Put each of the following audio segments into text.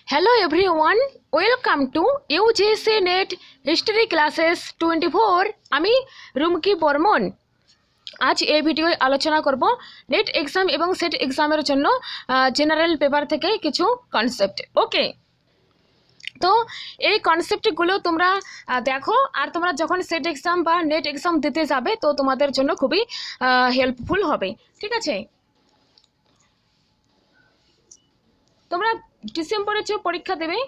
Hello everyone, welcome to UGC NET History Classes 24. আমি রুমকি বর্মন। আজ এই ভিডিওয় আলোচনা করব নেট এক্সাম এবং সেট এক্সামের জন্য জেনারেল পেপার থেকে কিছু কনসেপ্ট। ওকে, তো এই কনসেপ্টগুলো তোমরা দেখো, আর তোমরা যখন সেট এক্সাম বা নেট এক্সাম দিতে যাবে তো তোমাদের জন্য খুবই হেল্পফুল হবে। ঠিক আছে, তোমরা ডিসেম্বরে যে পরীক্ষা দেবে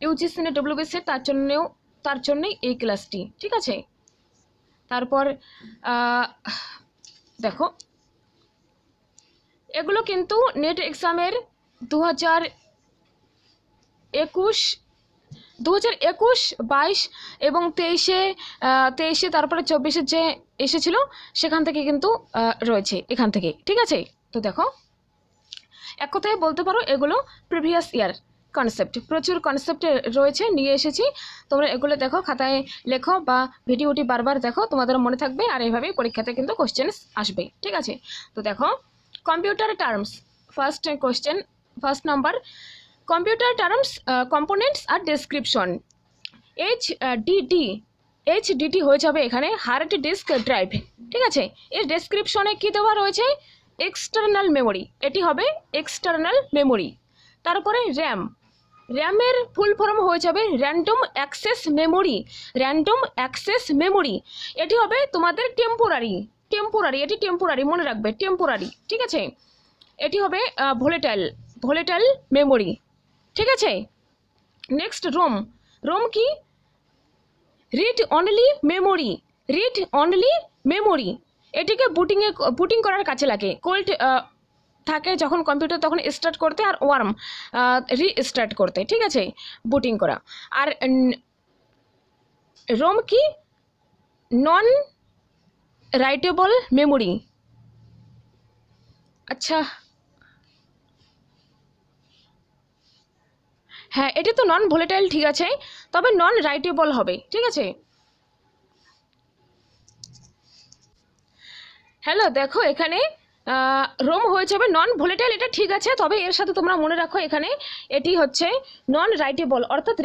ইউজিসি নেট ডব্লিউবিসি তার জন্যই এই ক্লাসটি। ঠিক আছে, তারপর দেখো এগুলো কিন্তু নেট এক্সামের 2021, 22 এবং 23 তারপরে 24 যে এসেছিল সেখান থেকে কিন্তু রয়েছে এখান থেকে। ঠিক আছে, তো দেখো এক কথায় বলতে পারো এগুলো প্রিভিয়াস ইয়ার কনসেপ্ট, প্রচুর কনসেপ্ট রয়েছে, নিয়ে এসেছি। তোমরা এগুলো দেখো, খাতায় লেখো বা ভিডিওটি বারবার দেখো, তোমাদের মনে থাকবে আর এইভাবেই পরীক্ষাতে কিন্তু কোশ্চেন্স আসবে। ঠিক আছে, তো দেখো computer terms, first question, first number, computer terms components আর ডেসক্রিপশন। এইচডিডি হয়ে যাবে এখানে হার্ড ডিস্ক ড্রাইভ। ঠিক আছে, এর ডেসক্রিপশনে কি দেওয়া রয়েছে? এক্সটার্নাল মেমোরি, এটি হবে এক্সটার্নাল মেমোরি। তারপরে র্যামের ফুল ফর্ম হয়ে যাবে random access memory. Random access memory এটি হবে তোমাদের টেম্পোরারি, এটি টেম্পোরারি, মনে রাখবে টেম্পোরারি। ঠিক আছে, এটি হবে ভোলেটাইল মেমোরি। ঠিক আছে, নেক্সট রোম কি? Read only memory. এটিকে বুটিং করার কাছে লাগে। কোল্ড থাকে যখন কম্পিউটার তখন স্টার্ট করতে, আর ওয়ার্ম রিস্টার্ট করতে। ঠিক আছে, বুটিং করা। আর রোম কি? নন রাইটেবল মেমোরি। আচ্ছা, হ্যাঁ এটি তো নন ভোলেটাইল, ঠিক আছে, তবে নন রাইটেবল হবে। ঠিক আছে, হ্যালো দেখো এখানে রোম হয়ে যাবে নন ভোলেটাইল, এটা ঠিক আছে, তবে এর সাথে তোমরা মনে রাখো এখানে এটি হচ্ছে নন রাইটেবল, অর্থাৎ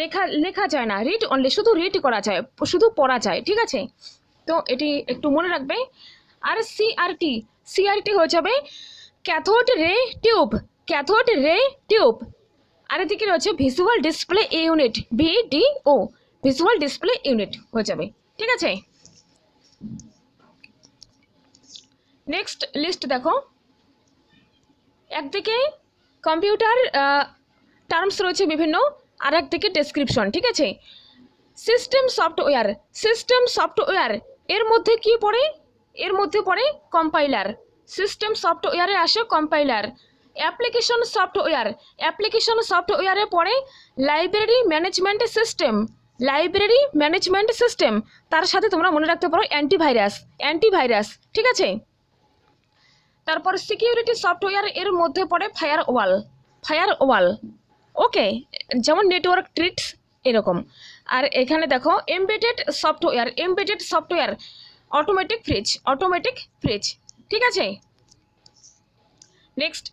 লেখা যায় না, রিড অনলি, শুধু রিড করা যায়, শুধু পড়া যায়। ঠিক আছে, তো এটি একটু মনে রাখবে। আর সিআরটি হয়ে যাবে ক্যাথোড রে টিউব। আর এদিকে রয়েছে visual display unit, video, visual display unit হয়ে যাবে। ঠিক আছে, নেক্সট লিস্ট দেখো, একদিকে কম্পিউটার টার্মস রয়েছে বিভিন্ন, আর একদিকে ডেসক্রিপশন। ঠিক আছে, সিস্টেম সফটওয়্যার এর মধ্যে কি পড়ে? এর মধ্যে পড়ে কম্পাইলার। সিস্টেম সফটওয়্যারে আসে কম্পাইলার। অ্যাপ্লিকেশন সফটওয়্যারে পড়ে লাইব্রেরি ম্যানেজমেন্ট সিস্টেম। তার সাথে তোমরা মনে রাখতে পারো অ্যান্টিভাইরাস। ঠিক আছে, তারপর সিকিউরিটি সফটওয়্যার এর মধ্যে পড়ে ফায়ারওয়াল। ওকে, যেমন নেটওয়ার্ক ট্রিক্স এরকম। আর এখানে দেখো এমবেডেড সফটওয়্যার অটোমেটিক ফ্রিজ। ঠিক আছে, নেক্সট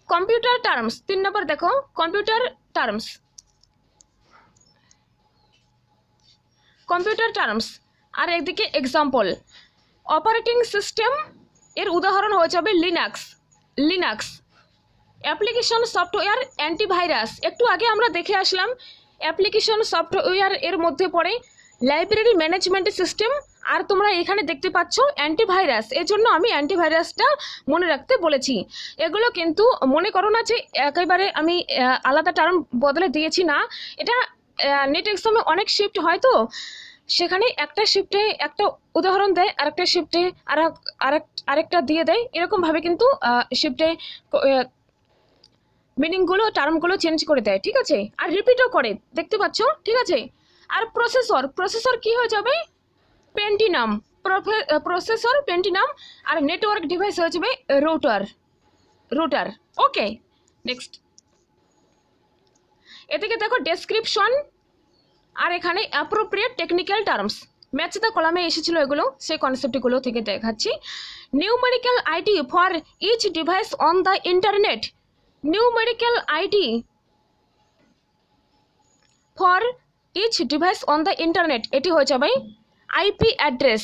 কম্পিউটার টার্মস, 3 নম্বর দেখো কম্পিউটার টার্মস। আর একদিকে এক্সাম্পল, অপারেটিং সিস্টেম এর উদাহরণ হয়ে যাবে লিনাক্স। অ্যাপ্লিকেশন সফটওয়্যার অ্যান্টিভাইরাস, একটু আগে আমরা দেখে আসলাম। অ্যাপ্লিকেশন সফটওয়্যার এর মধ্যে পড়ে লাইব্রেরি ম্যানেজমেন্ট সিস্টেম, আর তোমরা এখানে দেখতে পাচ্ছ অ্যান্টিভাইরাস, এর জন্য আমি অ্যান্টিভাইরাসটা মনে রাখতে বলেছি। এগুলো কিন্তু মনে করো না যে একেবারে আমি আলাদা টার্ম বদলে দিয়েছি, না, এটা নেট এক্সামে অনেক শিফট হয়, তো সেখানে একটা শিফটে একটা উদাহরণ দেয়, আরেকটা শিফটে আরেকটা দিয়ে দেয়, এরকমভাবে কিন্তু শিফটে মিনিংগুলো, টার্মগুলো চেঞ্জ করে দেয়। ঠিক আছে, আর রিপিটও করে, দেখতে পাচ্ছ। ঠিক আছে, আর প্রসেসর কি হয়ে যাবে? পেন্টিনাম। আর নেটওয়ার্ক ডিভাইস হয়ে যাবে রুটার। ওকে, নেক্সট এদিকে দেখো ডেসক্রিপশন, আর এখানে appropriate technical terms. Match the কলামে এসেছিল এগুলো, সেই কনসেপ্টগুলো থেকে দেখাচ্ছি। Numerical ID for each device on the internet. Numerical ID for each device on the internet এটি হয়ে যাবে IP address.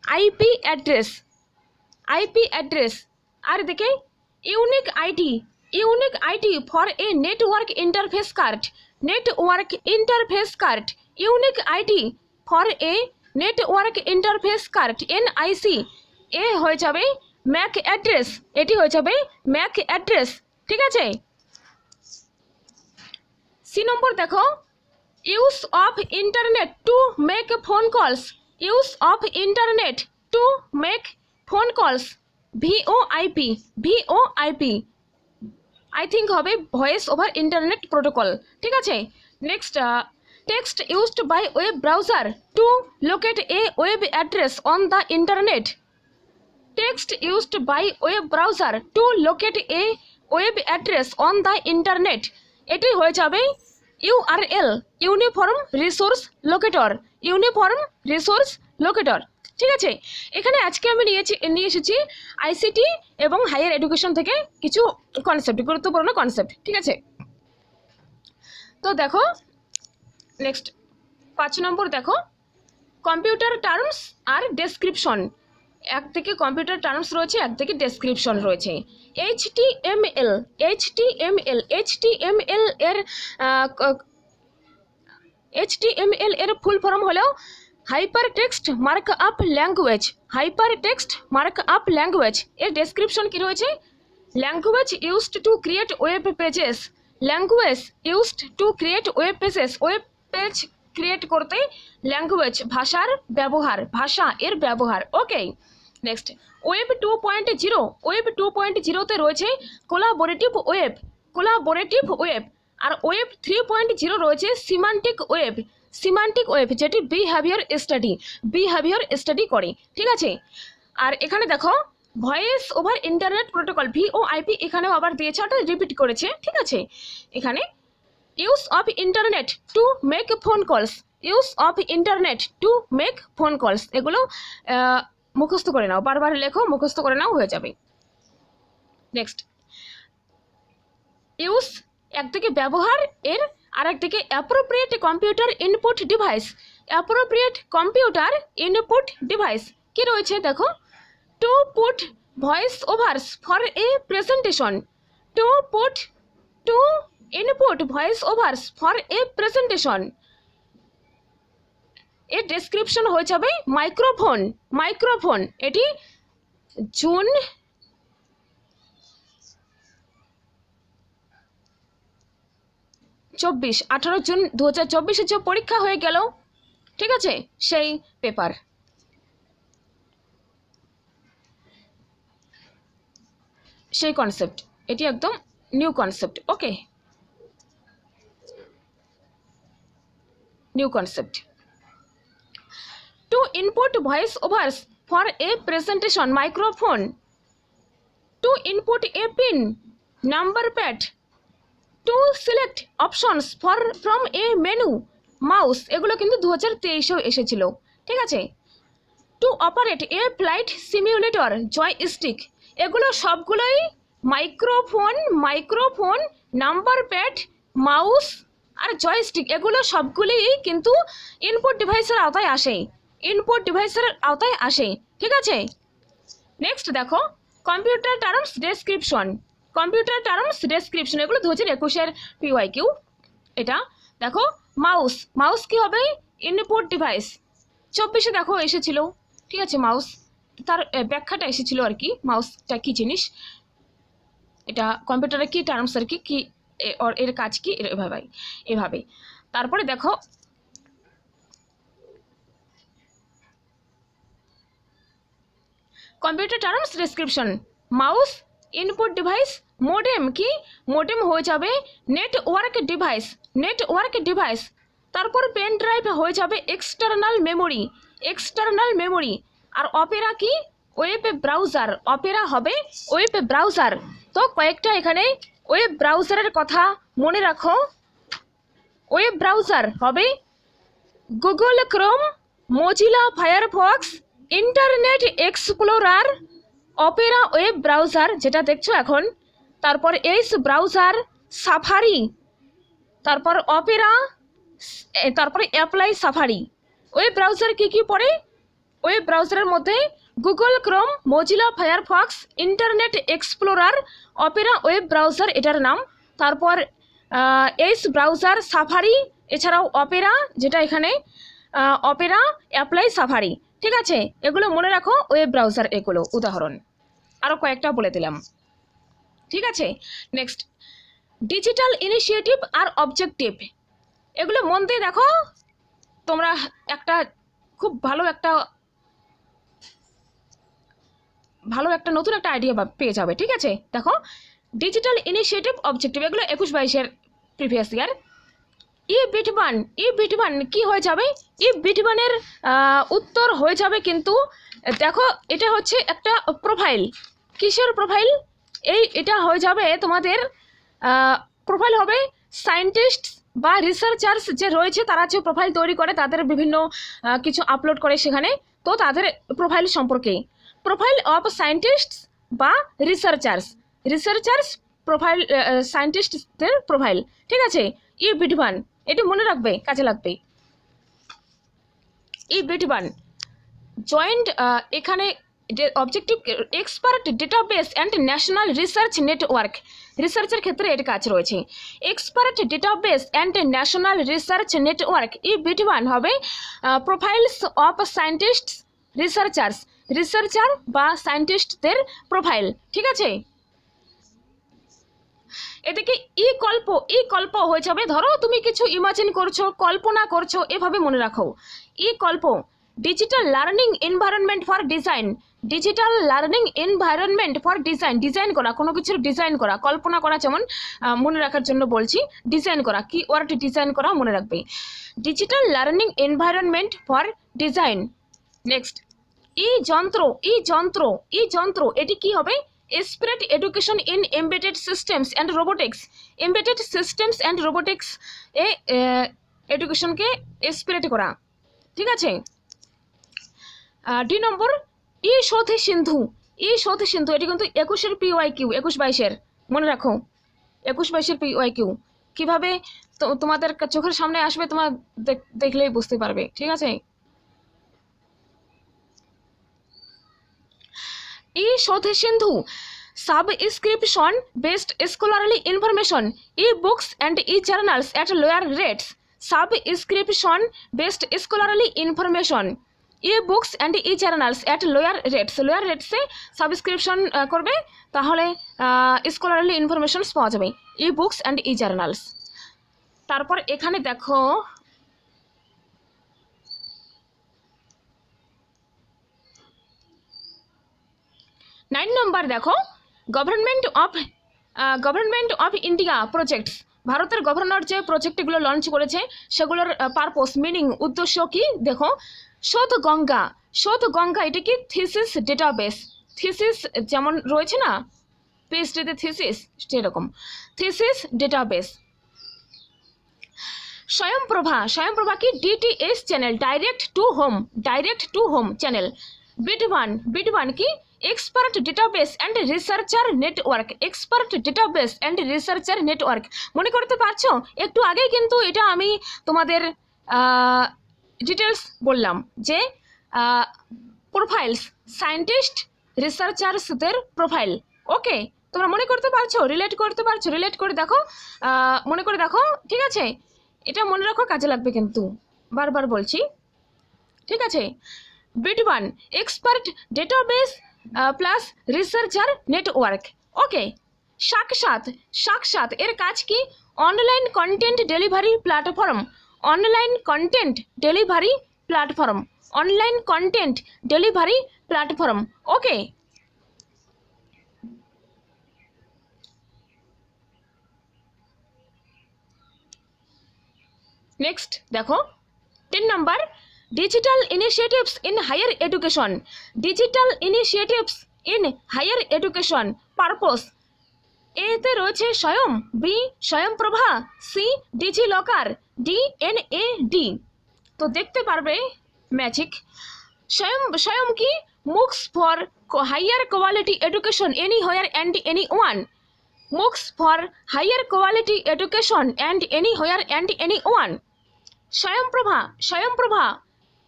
IP address, IP address. আর এদিকে unique ID, unique ID for a network interface card, network interface card, unique ID for a network interface card NIC. এ হয়ে যাবে Mac address, এটি হয়ে যাবে ম্যাক অ্যাড্রেস। ঠিক আছে। সি নম্বর দেখো, use of internet to make phone calls, use of internet to make phone calls VOIP, VOIP I think হবে ভয়েস ওভার ইন্টারনেট প্রোটোকল। ঠিক আছে। Next, text used by web browser to locate a web address on the internet, text used by web browser to locate a web address on the internet এটি হয়ে যাবে URL, uniform resource locator, uniform resource locator. ঠিক আছে। এখানে আজকে আমি নিয়ে এসেছি আইসিটি এবং হায়ার এডুকেশন থেকে কিছু কনসেপ্ট, গুরুত্বপূর্ণ কনসেপ্ট। ঠিক আছে। তো দেখো নেক্সট 5 নম্বর দেখো, কম্পিউটার টার্মস আর ডেসক্রিপশন। একদিকে কম্পিউটার টার্মস রয়েছে, একদিকে ডেসক্রিপশন রয়েছে। এইচটিএমএল, এইচটিএমএল, এইচটিএমএল এর এইচটিএমএল এর ফুল ফর্ম হলো hyper text mark up language, hyper text mark up language. এর ডেসক্রিপশন কি রয়েছে? Language used to create web pages, language used to create web pages. Web page create করতে language ভাষার ব্যবহার, ভাষা এর ব্যবহার। ওকে। নেক্সট, ওয়েব 2.0, ওয়েব 2.0তে রয়েছে কোলাবোরেটিভ ওয়েব, কোলাবোরেটিভ ওয়েব। আর ওয়েব 3.0 রয়েছে সিমান্টিক ওয়েব, সিমান্টিক ওয়েব যেটি বিহেভিয়ার স্টাডি, বিহেভিয়ার স্টাডি করে। ঠিক আছে। আর এখানে দেখো voice over internet protocol VoIP এখানেও আবার দিয়েছে, ওটা রিপিট করেছে। ঠিক আছে। এখানে use of internet to make phone calls, use of internet to make phone কলস। এগুলো মুখস্থ করে নাও, বারবার লেখো, মুখস্থ করে নাও, হয়ে যাবে। নেক্সট, ইউজ একদিকে ব্যবহার এর, আর একদিকে appropriate computer input device, appropriate computer input device কি রয়েছে দেখো, to put voice overs for a presentation, to put, to input voice overs for a presentation. এর ডেসক্রিপশন হয়ে যাবে মাইক্রোফোন, মাইক্রোফোন। এটি জুন 18 জুন 2024 যে পরীক্ষা হয়ে গেল, ঠিক আছে, সেই পেপার। সেই কনসেপ্ট, এটি একদম new concept. Okay, new concept. To input voice overs for a presentation microphone, to input a PIN number pad, to select options for from a menu mouse. এগুলো কিন্তু 2023-এও এসেছিল। ঠিক আছে। To operate a flight simulator joystick. এগুলো সবগুলোই microphone, microphone, number pad, mouse আর joystick, এগুলো সবগুলোই কিন্তু ইনপুট ডিভাইসের আওতায় আসে, ইনপুট ডিভাইসের আওতায় আসে। ঠিক আছে। নেক্সট দেখো, computer terms description, computer terms description, এগুলো 2021-এর পিওয়াইকিউ। এটা দেখো, মাউস, মাউস কি হবে? Input device. 24-এ দেখো এসেছিল। ঠিক আছে। মাউস, তার ব্যাখ্যাটা এসেছিল আর কি, মাউসটা কি জিনিস, এটা কম্পিউটারে কি টার্মস আর কি, কি এর কাজ কি, এভাবে এভাবে। তারপরে দেখো computer terms description, mouse input device, modem কি, মোডেম হয়ে যাবে নেটওয়ার্ক ডিভাইস, নেটওয়ার্ক ডিভাইস। তারপর পেন ড্রাইভ হয়ে যাবে এক্সটার্নাল মেমোরি, এক্সটার্নাল মেমোরি। আর অপেরা কি? ওয়েব ব্রাউজার, অপেরা হবে ওয়েব ব্রাউজার। তো কয়েকটা এখানে ওয়েব ব্রাউজারের কথা মনে রাখো। ওয়েব ব্রাউজার হবে Google Chrome, Mozilla Firefox, internet explorer, Opera web browser যেটা দেখছো এখন, তারপর এস ব্রাউজার, সাফারি, তারপর অপেরা, তারপরে অ্যাপ্লাই সাফারি। ওয়েব ব্রাউজার কি পড়ে? ওয়েব ব্রাউজারের মধ্যে Google Chrome, Mozilla Firefox, internet explorer, Opera web browser এটার নাম। তারপর এস ব্রাউজার, সাফারি, এছাড়াও অপেরা, যেটা এখানে অপেরা, অ্যাপ্লাই সাফারি। ঠিক আছে, এগুলো মনে রাখো, ওয়েব ব্রাউজার এগুলো উদাহরণ। আরও কয়েকটা বলে দিলাম। ঠিক আছে, নেক্সট ডিজিটাল ইনিশিয়েটিভ আর অবজেক্টিভ। এগুলো মন দিয়ে দেখো, তোমরা একটা খুব ভালো একটা নতুন একটা আইডিয়া পেয়ে যাবে। ঠিক আছে, দেখো ডিজিটাল ইনিশিয়েটিভ, অবজেক্টিভ, এগুলো 21-22-এর প্রিভিয়াস ইয়ার। ই-বিট1 কি হয়ে যাবে? ই-বিট1-এর উত্তর হয়ে যাবে, কিন্তু দেখো এটা হচ্ছে একটা প্রোফাইল। কিসের প্রোফাইল? এটা হয়ে যাবে তোমাদের প্রোফাইল হবে সায়েন্টিস্ট বা রিসার্চার্স যে রয়েছে, তারা যে প্রোফাইল তৈরি করে, তাদের বিভিন্ন কিছু আপলোড করে সেখানে, তো তাদের প্রোফাইল সম্পর্কে, প্রোফাইল অফ সায়েন্টিস্ট বা রিসার্চার্স প্রোফাইল, সায়েন্টিস্টদের প্রোফাইল। ঠিক আছে, ই-বিট1 এটি মনে রাখবে, কাজে লাগবে। ই-বিট1 জয়েন্ট, এখানে objective expert database and national research network, রিসার্চের ক্ষেত্রে এর কাজ রয়েছে। Expert database and national research network, ই-বিট1 হবে প্রোফাইলস অফ সায়েন্টিস্ট, রিসার্চার বা সায়েন্টিস্টদের প্রোফাইল। ঠিক আছে, এদিকে ই কল্প হয়ে যাবে, ধরো তুমি কিছু ইমাজিন করছো, কল্পনা করছো, এভাবে মনে রাখো। ই-কল্প digital learning environment for design, digital learning environment for design করা, কোনো কিছুর ডিজাইন করা, কল্পনা করা, যেমন মনে রাখার জন্য বলছি, ডিজাইন করা, কি ওয়ার্ড ডিজাইন করা মনে রাখবে, digital learning environment for design. Next ই-যন্ত্র, এটি কি হবে? Spread education in embedded systems and robotics, এ এডুকেশনকে স্প্রেড করা। ঠিক আছে, ডি নম্বর ই-শোধ সিন্ধু, এটি কিন্তু 21-এর PYQ, 21-22-এর মনে রাখো, 21-22-এর PYQ কিভাবে তোমাদের চোখের সামনে আসবে, তোমার দেখলেই বুঝতে পারবে। ঠিক আছে, ই-শোধ Sindhu, subscription based scholarly information, e-books and e-journals at lower rates, subscription based scholarly information, e-books and e-journals at lower রেটসে সাবস্ক্রিপশন করবে, তাহলে স্কলারলি ইনফরমেশনস পাওয়া যাবে, ই-বুকস অ্যান্ড ই-জার্নালস। তারপর এখানে দেখো নাইন নম্বর, দেখো গভর্নমেন্ট অফ ইন্ডিয়া প্রজেক্টস, ভারতের গভর্নর যে প্রজেক্টগুলো লঞ্চ করেছে সেগুলোর পারপোজ, মিনিং, উদ্দেশ্য কি? দেখো শোধ গঙ্গা এটা কি? থিসিস ডেটাবেস, থিসিস যেমন রয়েছে না পিএইচডিতে থিসিস, সেরকম থিসিস ডেটাবেস। স্বয়ংপ্রভা কি? DTH channel, direct to home channel. বিট1 কি? Expert database and researcher network. মনে করতে পারছো? একটু আগেই কিন্তু এটা আমি তোমাদের ডিটেলস বললাম যে প্রোফাইলস, সায়েন্টিস্ট, রিসার্চার্সদের প্রোফাইল। ওকে, তোমরা মনে করতে পারছো, রিলেট করে দেখো, মনে করে দেখো। ঠিক আছে, এটা মনে রাখো, কাজে লাগবে কিন্তু, বারবার বলছি। ঠিক আছে, বিট1 expert database plus researcher network. Okay, Sakshat এর কাজ কি? Online content delivery platform. Okay, next দেখো 10 number, digital initiatives in higher education purpose. এতে রয়েছে Swayam, B Swayamprabha, C DigiLocker, D NAD। তো দেখতে পারবে ম্যাজিক। স্বয়ং কি? MOOCs for higher quality education anywhere and anyone, MOOCs for higher quality education and anywhere and anyone. Swayamprabha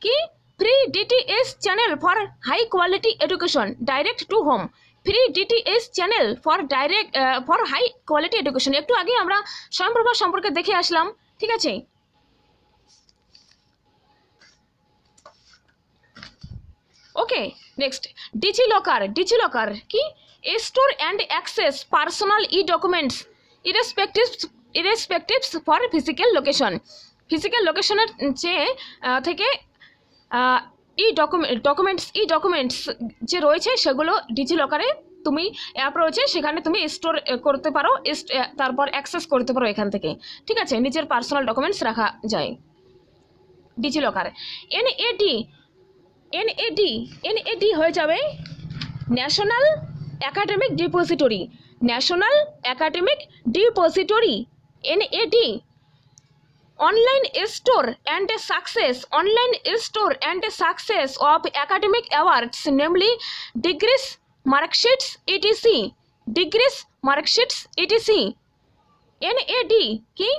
की free DTH channel for high quality education direct to home free DTH channel for high quality education একটু আগে আমরা স্বয়ংপ্রভা সম্পর্কে দেখে আসলাম ঠিক আছে okay next DigiLocker কি store and access personal documents irrespectives for physical লোকেশনের চেয়ে থেকে ডকুমেন্টস যে রয়েছে সেগুলো ডিজিলকারে তুমি অ্যাপ রয়েছে সেখানে তুমি স্টোর করতে পারো তারপর অ্যাক্সেস করতে পারো এখান থেকে ঠিক আছে নিজের পার্সোনাল ডকুমেন্টস রাখা যায় ডিজিলকার এনএডি হয়ে যাবে national academic depository NAD online store and success of academic awards namely degrees marksheets etc NAD ki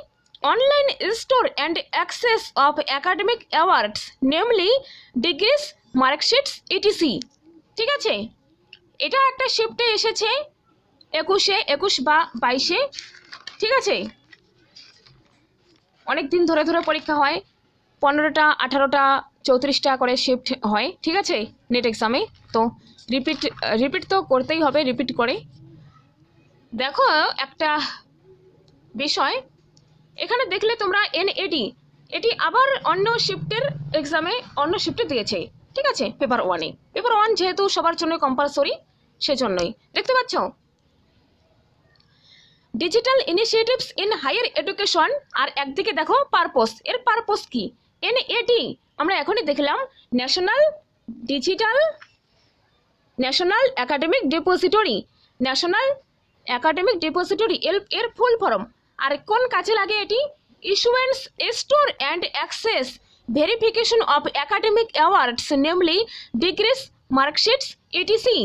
online store and access of academic awards namely degrees marksheets etc ঠিক আছে এটা একটা শিফটে এসেছে 21 বা 22 ঠিক আছে অনেক দিন ধরে পরীক্ষা হয় 15টা 18টা 34টা করে শিফট হয় ঠিক আছে নেট এক্সামে তো রিপিট তো করতেই হবে রিপিট করে দেখো একটা বিষয় এখানে দেখলে তোমরা এনএডি এটি আবার অন্য শিফটের এক্সামে অন্য শিফটে দিয়েছে ঠিক আছে পেপার 1 যেহেতু সবার জন্য কম্পালসরি সেজন্যই দেখতে পাচ্ছ digital initiatives in higher education আর একদিকে দেখো পারপোজ কি এনএডি আমরা এখনই দেখলাম ন্যাশনাল একাডেমিক ডিপোজিটরি এর ফুল ফর্ম আর কোন কাজে লাগে এটি issuance store and access verification of academic awards namely degrees marksheets etc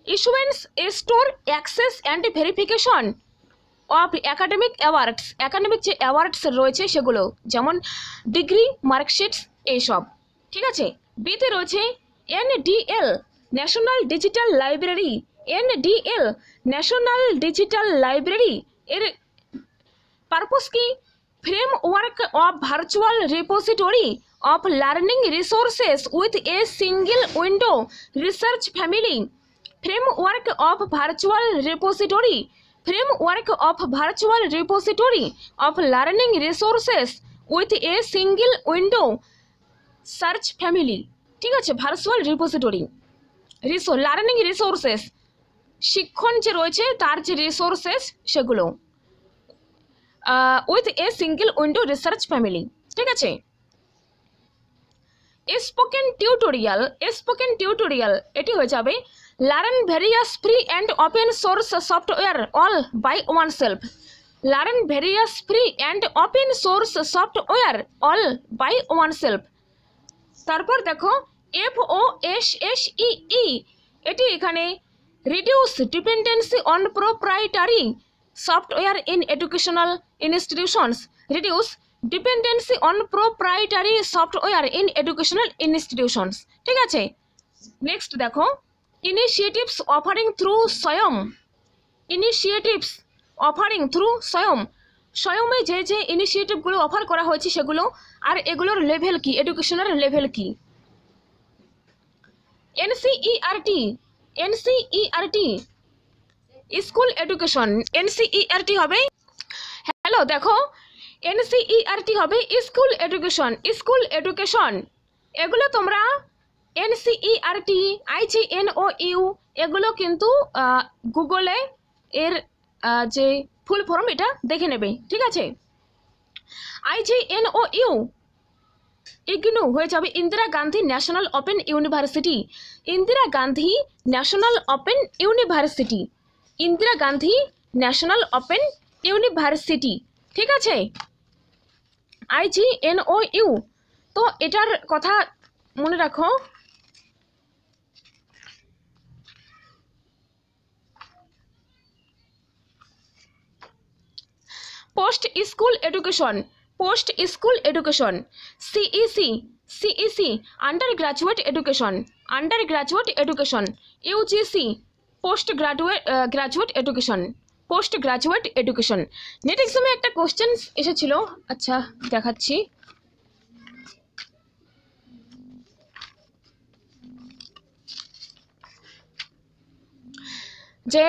issuance store access and verification of academic awards যে অ্যাওয়ার্ডস রয়েছে সেগুলো যেমন ডিগ্রি মার্কশিটস এইসব ঠিক আছে বিতে রয়েছে NDL ন্যাশনাল ডিজিটাল লাইব্রেরি এর পারপোজ কি framework of virtual repository of learning resources with a single window research family framework of virtual repository of learning resources with a single window search family ঠিক আছে virtual repository learning resources শিক্ষণ যে রয়েছে তার যে resources সেগুলো with a single window research family ঠিক আছে স্পোকেন টিউটোরিয়াল এটি হয়ে যাবে learn various free and open source software all by oneself তারপর দেখো FOSSEE এটি এখানে reduce dependency on proprietary software in educational institutions ঠিক আছে নেক্সট দেখো ইনিশিয়েটিভস অফারিং থ্রু স্বয়মে যে ইনিশিয়েটিভগুলো অফার করা হয়েছে সেগুলো আর এগুলোর লেভেল কি এডুকেশনের লেভেল কি NCERT স্কুল এডুকেশন NCERT হবে হ্যালো দেখো NCERT হবে স্কুল এডুকেশন এগুলো তোমরা NCERT IGNOU এগুলো কিন্তু গুগলে এর যে ফুল ফর্ম এটা দেখে নেবে ঠিক আছে IGNOU ইগনু হয়ে যাবে Indira Gandhi National Open university ঠিক আছে IGNOU তো এটার কথা মনে রাখো post school post school education, CEC under graduate education, UGC post graduate education. Net এক্সামে একটা কোশ্চেন এসেছিল, আচ্ছা দেখাচ্ছি। যে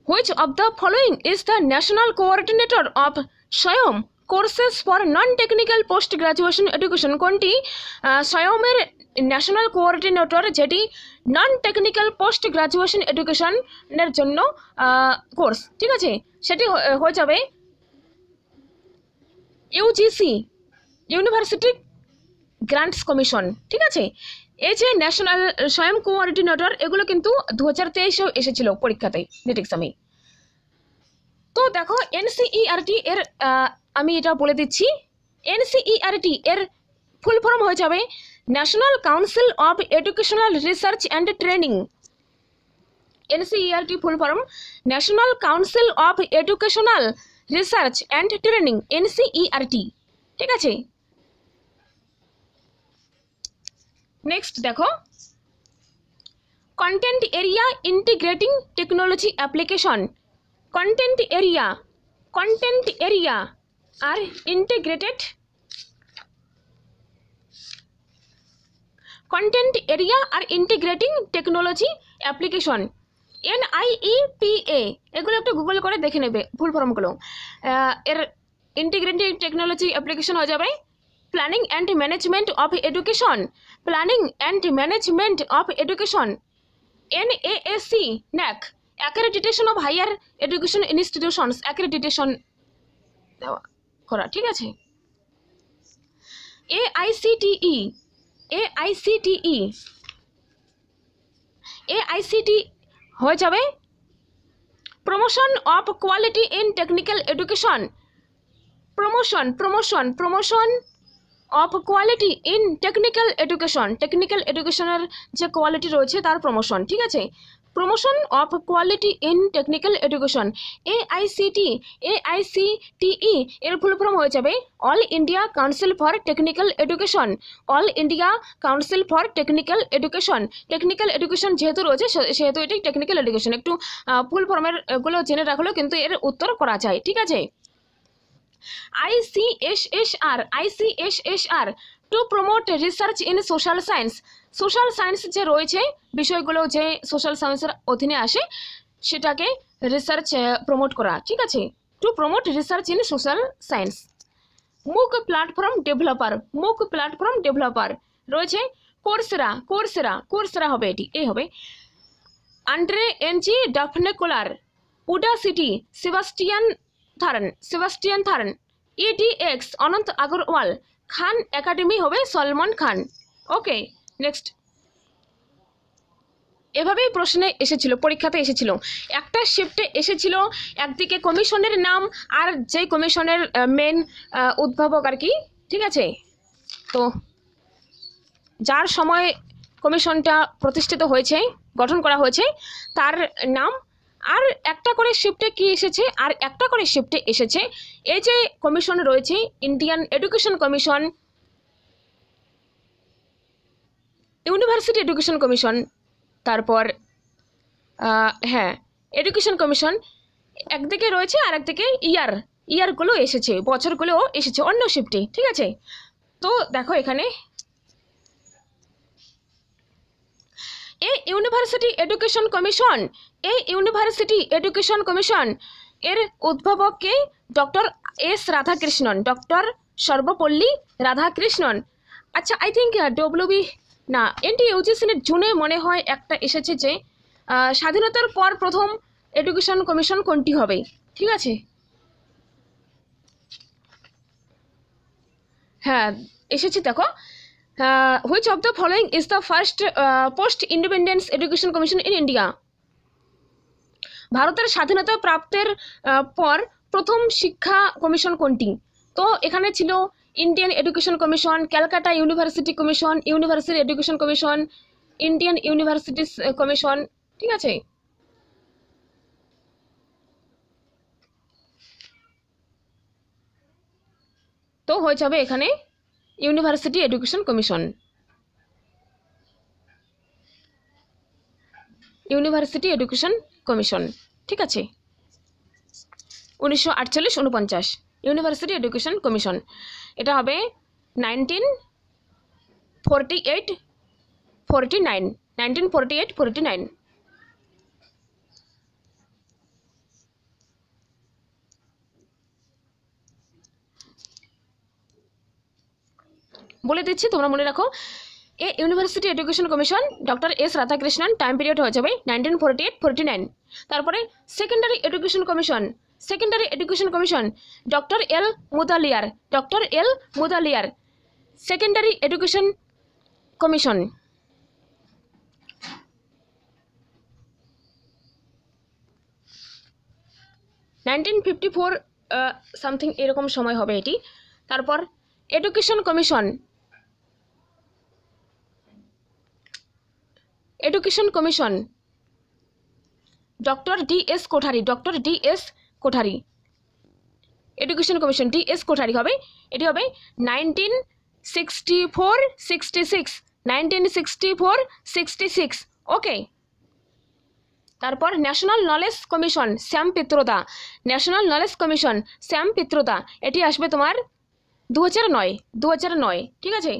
which of the following is the national coordinator of SWAYAM courses for non-technical post graduation education? কোনটি SWAYAM-এর national coordinator, যেটি non technical post graduation এডুকেশনের জন্য কোর্স, ঠিক আছে, সেটি হয়ে যাবে ইউজিসি, ইউনিভার্সিটি গ্রান্টস কমিশন, ঠিক আছে। এই যে ন্যাশনাল স্বয়ং কোঅর্ডিনেটর, এগুলো কিন্তু 2023-এও এসেছিল পরীক্ষাতে, নেট এক্সামে। তো দেখো এনসিইআরটি এর আমি এটা বলে দিচ্ছি, এনসিইআরটি এর ফুল ফর্ম হয়ে যাবে National Council of Educational Research and Training. NCERT full form National Council of Educational Research and Training, NCERT, ঠিক আছে। নেক্সট দেখো content area integrating technology application. Content area আর integrated integrating technology application, NIEPA, এগুলো একটু Google করে দেখে নেবে ফুল ফর্মগুলো। এর ইন্টিগ্রেটিং টেকনোলজি অ্যাপ্লিকেশন হয়ে যাবে planning and management of education, NAAC, NAC, accreditation of higher education institutions, accreditation দেওয়া করা, ঠিক আছে। AICTE হয়ে যাবে promotion of quality in technical education, promotion of quality in technical এডুকেশনের যে কোয়ালিটি রয়েছে তার প্রমোশন, ঠিক আছে, promotion of quality in technical education. AICTE এর ফুল ফর্ম হয়ে যাবে all India council for technical education, technical education যেহেতু রয়েছে সেহেতু এটি টেকনিক্যাল এডুকেশন। একটু ফুল ফর্মের গুলো জেনে রাখলেও কিন্তু এর উত্তর করা যায়, ঠিক আছে। ICSSR two promote research in social science যে রয়েছে বিষয়গুলো যে সোশ্যাল সায়েন্সের অধীনে আসে সেটাকে রিসার্চ প্রমোট করা, ঠিক আছে, to promote research in social science. MOOC platform developer রয়েছে কোর্সেরা হবে, এটি হবে Andrew Ng Daphne Koller, Udacity Sebastian Thrun, EDX Anant Agarwal, Khan Academy হবে সলমন খান। ওকে, নেক্সট। এভাবেই প্রশ্নে এসেছিল, পরীক্ষাতে এসেছিল, একটা শিফটে এসেছিল একদিকে কমিশনের নাম আর যে কমিশনের মেন উদ্ভাবক আর কি, ঠিক আছে। তো যার সময় কমিশনটা প্রতিষ্ঠিত হয়েছে, গঠন করা হয়েছে, তার নাম, আর একটা করে শিফটে কি এসেছে, আর একটা করে শিফটে এসেছে এই যে কমিশন রয়েছে Indian education commission, university education commission, তারপর হ্যাঁ এডুকেশন কমিশন একদিকে রয়েছে, আর একদিকে ইয়ারগুলো এসেছে, বছরগুলোও এসেছে অন্য শিফটে, ঠিক আছে। তো দেখো এখানে ইউনিভার্সিটি এডুকেশন কমিশন এর উদ্ভাবককে ডক্টর ডক্টর সর্বপল্লী রাধাকৃষ্ণন। আচ্ছা, আই থিঙ্ক NTUGC জুনে মনে হয় একটা এসেছে যে স্বাধীনতার পর প্রথম এডুকেশন কমিশন কোনটি হবে, ঠিক আছে। হ্যাঁ এসেছে, দেখো which of the following is the first post independence education commission in India? ভারতের স্বাধীনতা প্রাপ্তের পর প্রথম শিক্ষা কমিশন কোনটি? তো এখানে ছিল Indian education commission, Calcutta university commission, university education commission, Indian universities commission, ঠিক আছে। তো হয়ে যাবে এখানে university education commission. University education commission, ঠিক আছে, 1948-49 ইউনিভার্সিটি এডুকেশন কমিশন। এটা হবে 1948-49 বলে দিচ্ছি, তোমরা মনে রাখো। A university education commission doctor S Radhakrishnan, time period হয়ে যাবে 1948-49। তারপরে সেকেন্ডারি এডুকেশন কমিশন ডক্টর এল Mudaliar, secondary education commission. Something এরকম সময় হবে এটি। তারপর education commission doctor D S Kothari, education commission D S Kothari হবে। এটি হবে 1964-66 ওকে। তারপর ন্যাশনাল নলেজ কমিশন শ্যাম পিত্রদা, এটি আসবে তোমার 2009, ঠিক আছে।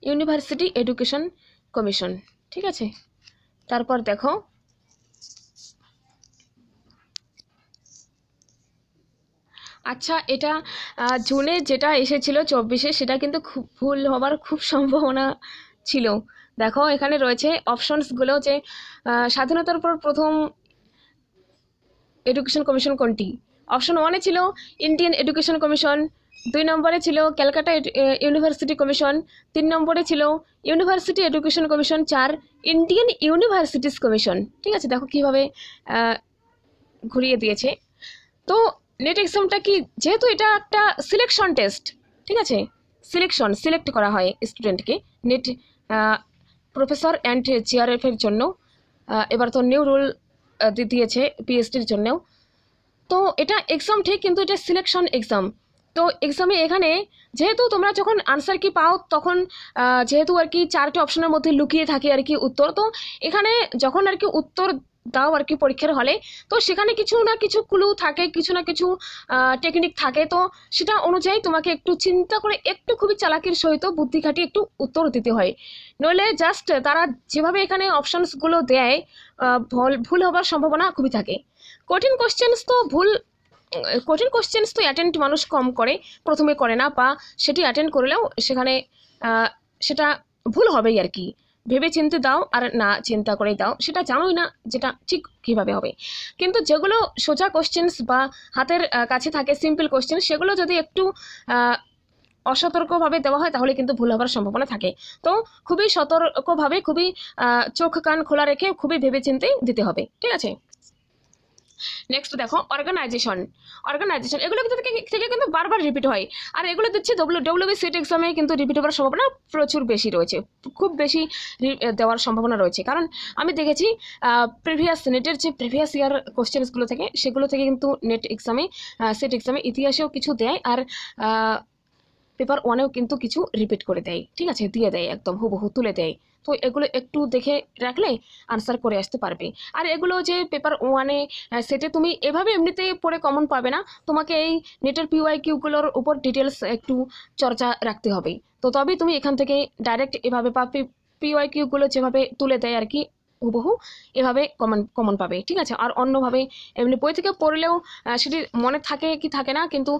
ইউনিভার্সিটি এডুকেশন কমিশন, ঠিক আছে। তারপর দেখো আচ্ছা, এটা জুনে যেটা এসেছিল 24-এ, সেটা কিন্তু খুব ভুল হবার খুব সম্ভাবনা ছিল। দেখো এখানে রয়েছে অপশনসগুলো, যে স্বাধীনতার পর প্রথম এডুকেশন কমিশন কোনটি। অপশন 1-এ ছিল ইন্ডিয়ান এডুকেশন কমিশন, 2 নম্বরে ছিল ক্যালকাটা ইউনিভার্সিটি কমিশন, 3 নম্বরে ছিল university education commission, 4 Indian universities commission, ঠিক আছে। দেখো কিভাবে ঘুরিয়ে দিয়েছে। তো নেট এক্সামটা কি, যেহেতু এটা একটা সিলেকশন টেস্ট, ঠিক আছে, সিলেক্ট করা হয় স্টুডেন্টকে নেট প্রফেসর অ্যান্ড চেয়ারএফের জন্য। এবার তো নিউ রুল দিয়েছে পিএইচডির জন্যও। তো এটা এক্সাম ঠিক, কিন্তু এটা সিলেকশন এক্সাম। তো এক্সামে এখানে যেহেতু তোমরা যখন আনসার কি পাও, তখন যেহেতু আর কি 4টে অপশনের মধ্যে লুকিয়ে থাকে আর কি উত্তর, তো এখানে যখন আর কি উত্তর দাও আর কি পরীক্ষার হলে, তো সেখানে কিছু না কিছু ক্লু থাকে, কিছু না কিছু টেকনিক থাকে। তো সেটা অনুযায়ী তোমাকে একটু চিন্তা করে, একটু খুবই চালাকির সহিত বুদ্ধি খাটিয়ে একটু উত্তর দিতে হয়। নইলে জাস্ট তারা যেভাবে এখানে অপশনসগুলো দেয়, ভুল হবার সম্ভাবনা খুবই থাকে। কঠিন কোশ্চেন্স তো অ্যাটেন্ড মানুষ কম করে, প্রথমে করে না, বা সেটি অ্যাটেন্ড করলেও সেখানে সেটা ভুল হবেই আর কি। ভেবে চিন্তে দাও, আর না চিন্তা করে দাও, সেটা জানোই না যেটা ঠিক কীভাবে হবে। কিন্তু যেগুলো সোজা কোশ্চেন্স বা হাতের কাছে থাকে সিম্পল কোশ্চেন, সেগুলো যদি একটু অসতর্কভাবে দেওয়া হয়, তাহলে কিন্তু ভুল হওয়ার সম্ভাবনা থাকে। তো খুবই সতর্কভাবে, খুবই চোখ কান খোলা রেখে, খুবই ভেবে চিন্তে দিতে হবে, ঠিক আছে। নেক্সট দেখো অর্গানাইজেশন, এগুলো থেকে কিন্তু বারবার রিপিট হয়, আর এগুলো দিচ্ছে ডব্লিউবি সিট এক্সামে কিন্তু রিপিট হওয়ার সম্ভাবনা প্রচুর বেশি রয়েছে, খুব বেশি দেওয়ার সম্ভাবনা রয়েছে। কারণ আমি দেখেছি প্রিভিয়াস নেটের যে প্রিভিয়াস ইয়ার কোশ্চেন্সগুলো থেকে, সেগুলো থেকে কিন্তু নেট এক্সামে, সিট এক্সামে ইতিহাসেও কিছু দেয়, আর পেপার 1-এও কিন্তু কিছু রিপিট করে দেয়, ঠিক আছে, দিয়ে দেয়, একদম হুবহু তুলে দেয়। তো এগুলো একটু দেখে রাখলে আনসার করে আসতে পারবে। আর এগুলো যে পেপার 1-এ সেটে তুমি এভাবে এমনিতে পড়ে কমন পাবে না, তোমাকে এই নেটের PYQগুলোর উপর ডিটেলস একটু চর্চা রাখতে হবে। তো তবেই তুমি এখান থেকে ডাইরেক্ট এভাবে PYQগুলো যেভাবে তুলে দেয় আর কি হুবহু, এভাবে কমন পাবে, ঠিক আছে। আর অন্যভাবে এমনি বই থেকে পড়লেও সেটি মনে থাকে কি থাকে না, কিন্তু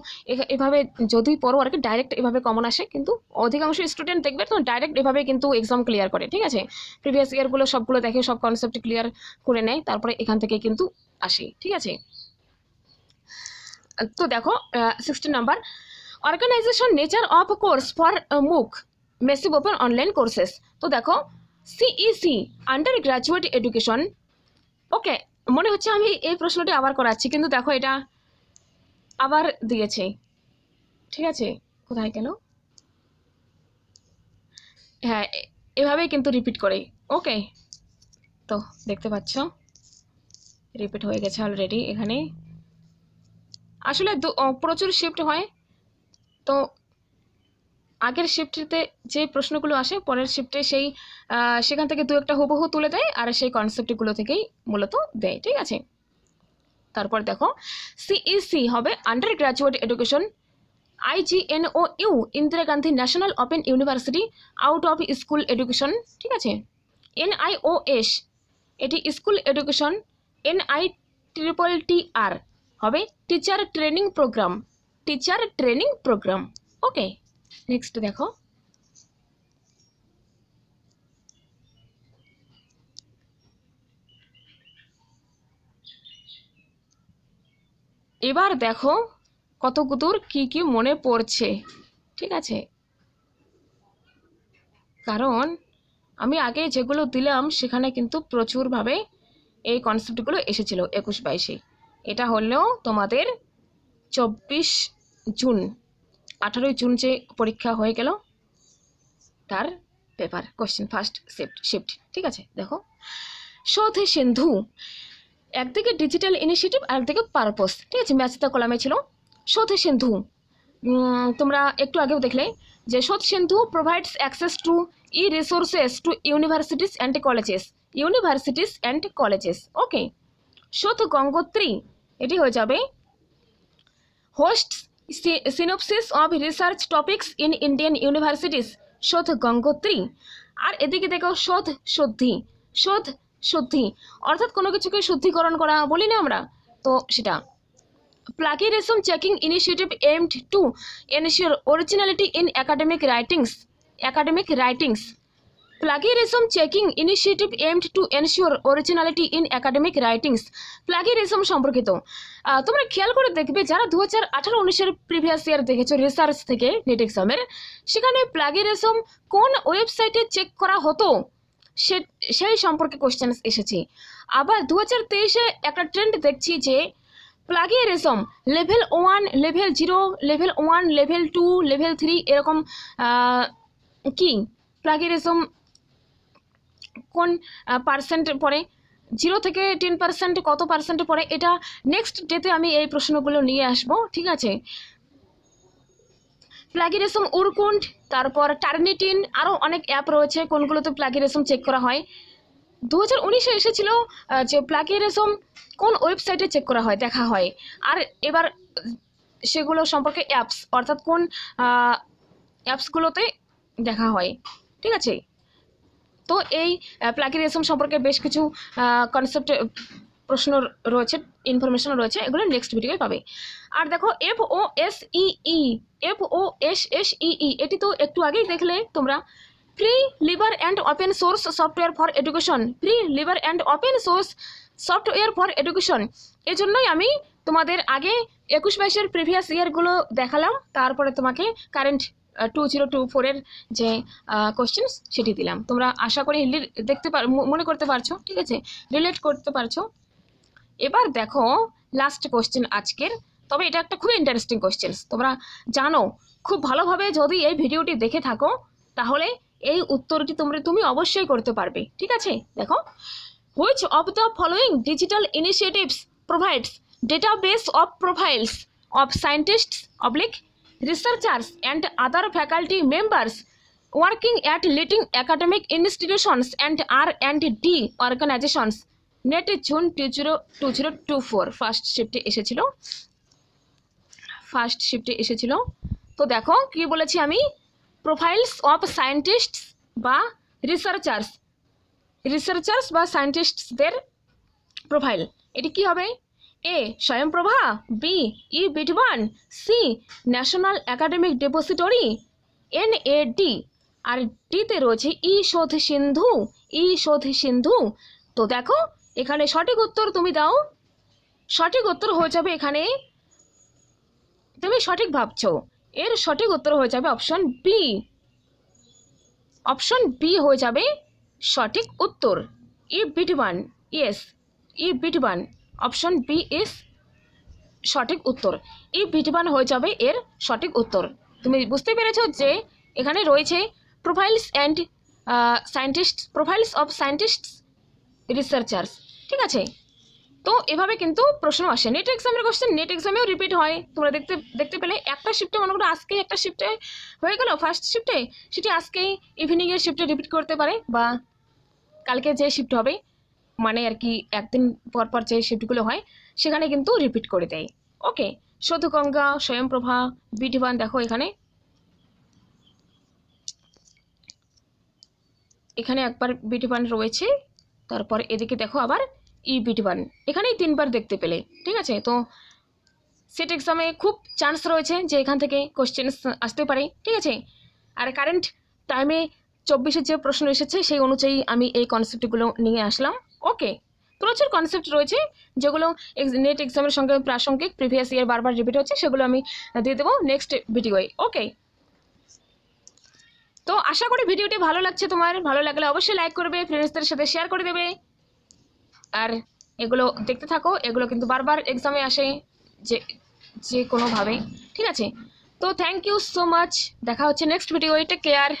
এভাবে যদি পড়ো আর কি ডাইরেক্ট এভাবে কমন আসে, কিন্তু অধিকাংশ স্টুডেন্ট দেখবে তো ডাইরেক্ট এভাবে কিন্তু এক্সাম ক্লিয়ার করে, ঠিক আছে। প্রিভিয়াস ইয়ারগুলো সবগুলো দেখে সব কনসেপ্ট ক্লিয়ার করে নেয়, তারপরে এখান থেকে কিন্তু আসে, ঠিক আছে। তো দেখো 16 number, organization nature of course for MOOC massive open online courses. তো দেখো CEC undergraduate education, okay, মনে হচ্ছে আমি এই প্রশ্নটি আবার করাচ্ছি, কিন্তু দেখো এটা আবার দিয়েছে, ঠিক আছে, কোথায় গেল, হ্যাঁ এভাবেই কিন্তু রিপিট করে। ওকে, তো দেখতে পাচ্ছ রিপিট হয়ে গেছে অলরেডি। এখানে আসলে প্রচুর শিফট হয়, তো আগের শিফটে যে প্রশ্নগুলো আসে পরের শিফটে সেই সেখান থেকে দু একটা হুবহু তুলে দেয় আর সেই কনসেপ্টগুলো থেকেই মূলত দেয়, ঠিক আছে। তারপর দেখো সিইসি হবে undergraduate education, IGNOU Indira Gandhi National Open University out of school education, ঠিক আছে। NIOS এটি স্কুল এডুকেশন, NITTR হবে teacher training programme, teacher training programme. Okay, next দেখো এবার দেখো কতদূর কি কি মনে পড়ছে, ঠিক আছে, কারণ আমি আগে যেগুলো দিলাম সেখানে কিন্তু প্রচুরভাবে এই কনসেপ্টগুলো এসেছিল 21-22-এ। এটা হলেও তোমাদের 24 জুন 18 জুন যে পরীক্ষা হয়ে গেল তার পেপার কোশ্চেন ফার্স্ট শিফট, ঠিক আছে। দেখো শোধ সিন্ধু, একদিকে ডিজিটাল ইনিশিয়েটিভ আর একদিকে পারপোজ, ঠিক আছে, ম্যাচ দ্য কলামে ছিল। শোধ সিন্ধু তোমরা একটু আগেও দেখলে যে Shodh Sindhu provides access to resources to universities and colleges. Okay, Shodh Gangotri এটি হয়ে যাবে host synopsis of research topics in Indian universities, Shodh Gangotri. আর এদিকে দেখো শোধ শুদ্ধি অর্থাৎ কোনো কিছুকে শুদ্ধিকরণ করা বলি না আমরা, তো সেটা। Plagiarism checking initiative aimed to ensure originality in academic writings, plagiarism checking initiative aimed to ensure originality in academic writings, plagiarism সম্পর্কিত। তোমরা খেয়াল করে দেখবে যারা 2018-19 প্রিভিয়াস ইয়ার দেখেছো রিসার্চ থেকে নেট এক্সামের, সেখানে প্লাগিয়ারিজম কোন ওয়েবসাইটে চেক করা হতো সেই সম্পর্কে কোশ্চেন এসেছে। আবার 2023-এ একটা ট্রেন্ড দেখছি যে plagiarism level 1, level 0, level 1, level 2, level 3 এরকম কি প্লাগিয়ারিজম কোন পার্সেন্ট পড়ে, 0 থেকে 10% কত পার্সেন্ট পড়ে, এটা নেক্সট ডেতে আমি এই প্রশ্নগুলো নিয়ে আসব, ঠিক আছে। প্লাগিয়ারিজম উরকুন্ড, তারপর টার্নিটিন, আরও অনেক অ্যাপ রয়েছে কোনগুলোতে প্লাগিয়ারিজম চেক করা হয়। 2019-এ এসেছিল যে প্লাগিয়ারিজম কোন ওয়েবসাইটে চেক করা হয় দেখা হয়, আর এবার সেগুলো সম্পর্কে অ্যাপস অর্থাৎ কোন অ্যাপসগুলোতে দেখা হয়, ঠিক আছে। তো এই প্লাগিয়ারিজম সম্পর্কে বেশ কিছু কনসেপ্ট প্রশ্ন রয়েছে, ইনফরমেশন রয়েছে, এগুলো নেক্সট ভিডিওয় পাবে। আর দেখো FOSSEE এটি তো একটু আগেই দেখলে তোমরা, free libre and open source software for education, free libre and open source software for education. এজন্যই আমি তোমাদের আগে 21-22-এর প্রিভিয়াস ইয়ারগুলো দেখালাম, তারপরে তোমাকে কারেন্ট 2024-এর যে কোশ্চেন্স সেটি দিলাম। তোমরা আশা করি মনে করতে পারছো, ঠিক আছে, রিলেট করতে পারছো। এবার দেখো লাস্ট কোশ্চেন আজকের, তবে এটা একটা খুব ইন্টারেস্টিং কোশ্চেন, তোমরা জানো খুব ভালোভাবে যদি এই ভিডিওটি দেখে থাকো তাহলে এই উত্তরটি তুমি অবশ্যই করতে পারবে, ঠিক আছে। দেখো which of the following digital initiatives provides database of profiles of scientists researchers and other faculty members working at leading academic institutions and R&D organizations, NET June 2024 first শিফটে এসেছিল। তো দেখো কি বলেছি আমি, প্রোফাইলস অফ সায়েন্টিস্টস বা researchers বা সায়েন্টিস্টদের প্রোফাইল, এটি কি হবে? এ স্বয়ংপ্রভা, বি বিটওয়ান, C National Academic Depository NAD, আর ডিতে রয়েছে শোধ সিন্ধু। তো দেখো এখানে সঠিক উত্তর তুমি দাও, সঠিক উত্তর হয়ে যাবে এখানে, তুমি সঠিক ভাবছো, এর সঠিক উত্তর হয়ে যাবে অপশন বি হয়ে যাবে সঠিক উত্তর। বিটওয়ান, ইয়েস বিটওয়ান, অপশন বি ইজ সঠিক উত্তর। ইফ-বিট-1 হয়ে যাবে এর সঠিক উত্তর। তুমি বুঝতে পেরেছো যে এখানে রয়েছে প্রোফাইলস অফ সায়েন্টিস্টস রিসার্চার্স, ঠিক আছে। তো এভাবে কিন্তু প্রশ্ন আসে। নেট এক্সামের কোশ্চেন নেট এক্সামেও রিপিট হয়, তোমরা দেখতে পেলে। একটা শিফটে মনে করো আজকে একটা শিফটে হয়ে গেল ফার্স্ট শিফটে, সেটি আজকেই ইভিনিংয়ের শিফটে রিপিট করতে পারে, বা কালকে যে শিফট হবে মানে আর কি একদিন পর পর যে শিফটগুলো হয় সেখানে কিন্তু রিপিট করে দেয়। ওকে, সধুগঙ্গা, স্বয়ংপ্রভা, বিট-1 দেখো এখানে একবার বিট-1 রয়েছে, তারপর এদিকে দেখো আবার ইফ-বিট-1, এখানেই 3বার দেখতে পেলে, ঠিক আছে। তো সেট এক্সামে খুব চান্স রয়েছে যে এখান থেকে কোশ্চেন আসতে পারে, ঠিক আছে। আর কারেন্ট টাইমে 24-এর যে প্রশ্ন এসেছে সেই অনুযায়ী আমি এই কনসেপ্টগুলো নিয়ে আসলাম। ওকে, প্রচুর কনসেপ্ট রয়েছে যেগুলো নেট এক্সামের সঙ্গে প্রাসঙ্গিক, প্রিভিয়াস ইয়ার বারবার রিপিট হচ্ছে, সেগুলো আমি দিয়ে দেবো নেক্সট ভিডিওয়ে। ওকে, তো আশা করি ভিডিওটি ভালো লাগছে তোমার। ভালো লাগলে অবশ্যই লাইক করবে, ফ্রেন্ডসদের সাথে শেয়ার করে দেবে, আর এগুলো দেখতে থাকো। এগুলো কিন্তু বারবার এক্সামে আসে যে কোনোভাবে, ঠিক আছে। তো থ্যাংক ইউ সো মাচ, দেখা হচ্ছে নেক্সট ভিডিও। Take care.